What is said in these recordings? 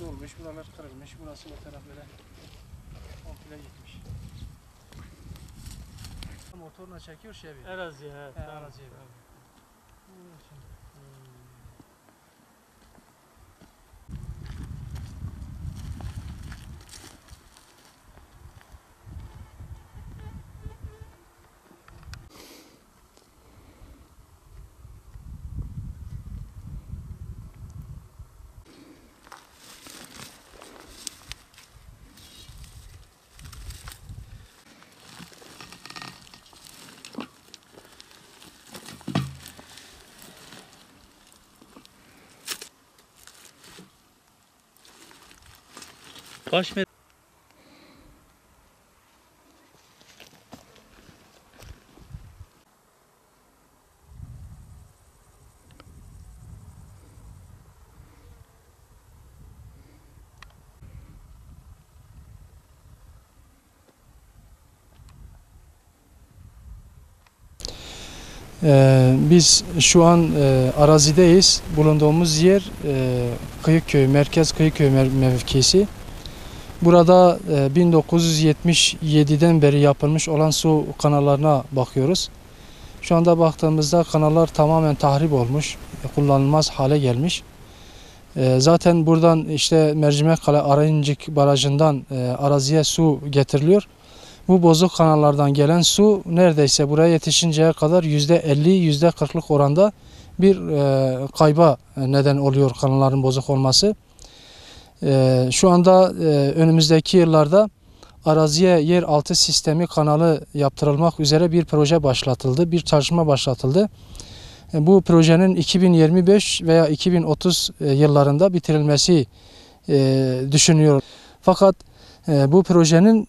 dolmuş, buralar kırılmış, burası o taraf böyle komple gitmiş. Motorla çekiyor şey bir. Araziye, he. Tamam. Araziye. Tamam. Kaç metre? Biz şu an arazideyiz. Bulunduğumuz yer Kıyıkköy, Merkez Kıyıkköy mevkisi. Burada 1977'den beri yapılmış olan su kanallarına bakıyoruz. Şu anda baktığımızda kanallar tamamen tahrip olmuş, kullanılmaz hale gelmiş. Zaten buradan işte Mercimekkale Arıncık Barajı'ndan araziye su getiriliyor. Bu bozuk kanallardan gelen su neredeyse buraya yetişinceye kadar %50, %40'lık oranda bir kayba neden oluyor kanalların bozuk olması. Şu anda önümüzdeki yıllarda araziye yeraltı sistemi kanalı yaptırılmak üzere bir proje başlatıldı, bir çalışma başlatıldı. Bu projenin 2025 veya 2030 yıllarında bitirilmesi düşünüyor. Fakat bu projenin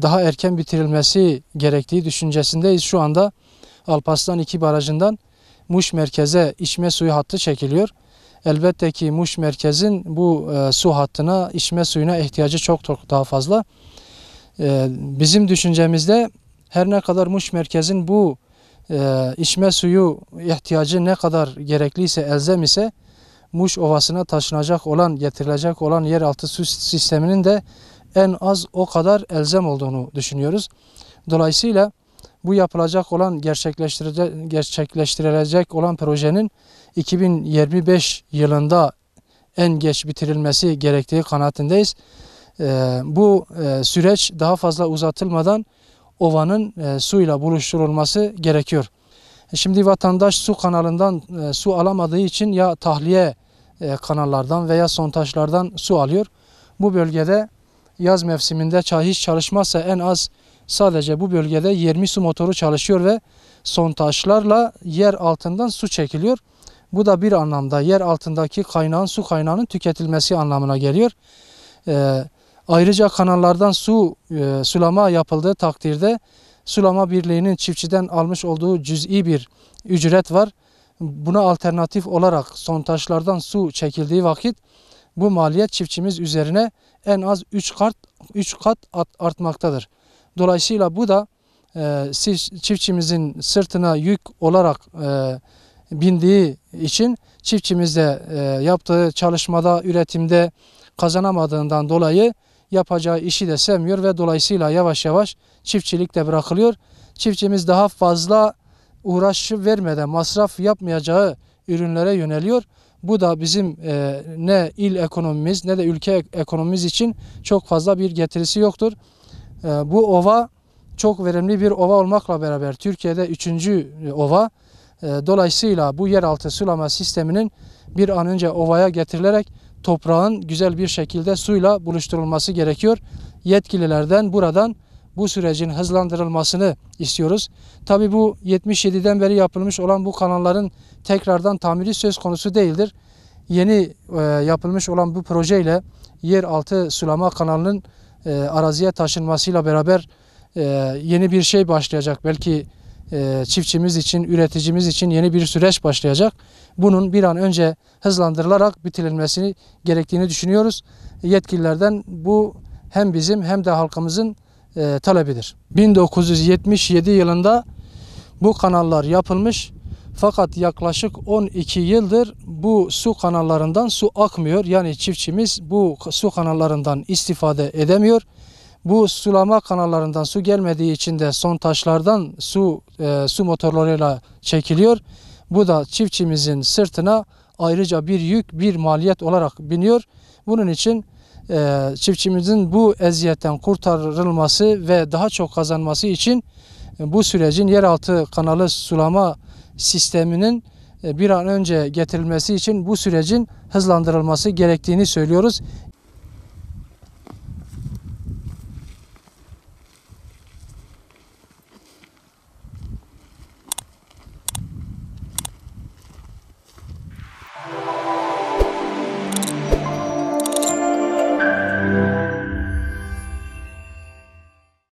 daha erken bitirilmesi gerektiği düşüncesindeyiz. Şu anda Alparslan 2 barajından Muş merkeze içme suyu hattı çekiliyor. Elbette ki Muş merkezin bu su hattına, içme suyuna ihtiyacı çok daha fazla. Bizim düşüncemizde her ne kadar Muş merkezin bu içme suyu ihtiyacı ne kadar gerekliyse, elzem ise Muş Ovası'na taşınacak olan, getirilecek olan yeraltı su sisteminin de en az o kadar elzem olduğunu düşünüyoruz. Dolayısıyla bu yapılacak olan, gerçekleştirilecek olan projenin 2025 yılında en geç bitirilmesi gerektiği kanaatindeyiz. Bu süreç daha fazla uzatılmadan ovanın suyla buluşturulması gerekiyor. Şimdi vatandaş su kanalından su alamadığı için ya tahliye kanallardan veya sontaşlardan su alıyor. Bu bölgede yaz mevsiminde hiç çalışmazsa en az sadece bu bölgede 20 su motoru çalışıyor ve sontaşlarla yer altından su çekiliyor. Bu da bir anlamda yer altındaki kaynağın, su kaynağının tüketilmesi anlamına geliyor. Ayrıca kanallardan sulama yapıldığı takdirde sulama birliğinin çiftçiden almış olduğu cüz'i bir ücret var. Buna alternatif olarak sontaşlardan su çekildiği vakit bu maliyet çiftçimiz üzerine en az 3 kat artmaktadır. Dolayısıyla bu da çiftçimizin sırtına yük olarak bindiği için çiftçimiz de yaptığı çalışmada, üretimde kazanamadığından dolayı yapacağı işi de sevmiyor ve dolayısıyla yavaş yavaş çiftçilik de bırakılıyor. Çiftçimiz daha fazla uğraşı vermeden masraf yapmayacağı ürünlere yöneliyor. Bu da bizim ne il ekonomimiz ne de ülke ekonomimiz için çok fazla bir getirisi yoktur. Bu ova çok verimli bir ova olmakla beraber Türkiye'de 3. ova. Dolayısıyla bu yeraltı sulama sisteminin bir an önce ovaya getirilerek toprağın güzel bir şekilde suyla buluşturulması gerekiyor. Yetkililerden buradan bu sürecin hızlandırılmasını istiyoruz. Tabii bu 77'den beri yapılmış olan bu kanalların tekrardan tamiri söz konusu değildir. Yeni yapılmış olan bu projeyle yeraltı sulama kanalının araziye taşınmasıyla beraber yeni bir şey başlayacak. Belki çiftçimiz için, üreticimiz için yeni bir süreç başlayacak. Bunun bir an önce hızlandırılarak bitirilmesini gerektiğini düşünüyoruz. Yetkililerden bu hem bizim hem de halkımızın talebidir. 1977 yılında bu kanallar yapılmış Fakat yaklaşık 12 yıldır bu su kanallarından su akmıyor. Yani çiftçimiz bu su kanallarından istifade edemiyor. Bu sulama kanallarından su gelmediği için de sontaşlardan su motorlarıyla çekiliyor. Bu da çiftçimizin sırtına ayrıca bir yük, bir maliyet olarak biniyor. Bunun için çiftçimizin bu eziyetten kurtarılması ve daha çok kazanması için bu sürecin yeraltı kanalı sulama sisteminin bir an önce getirilmesi için bu sürecin hızlandırılması gerektiğini söylüyoruz.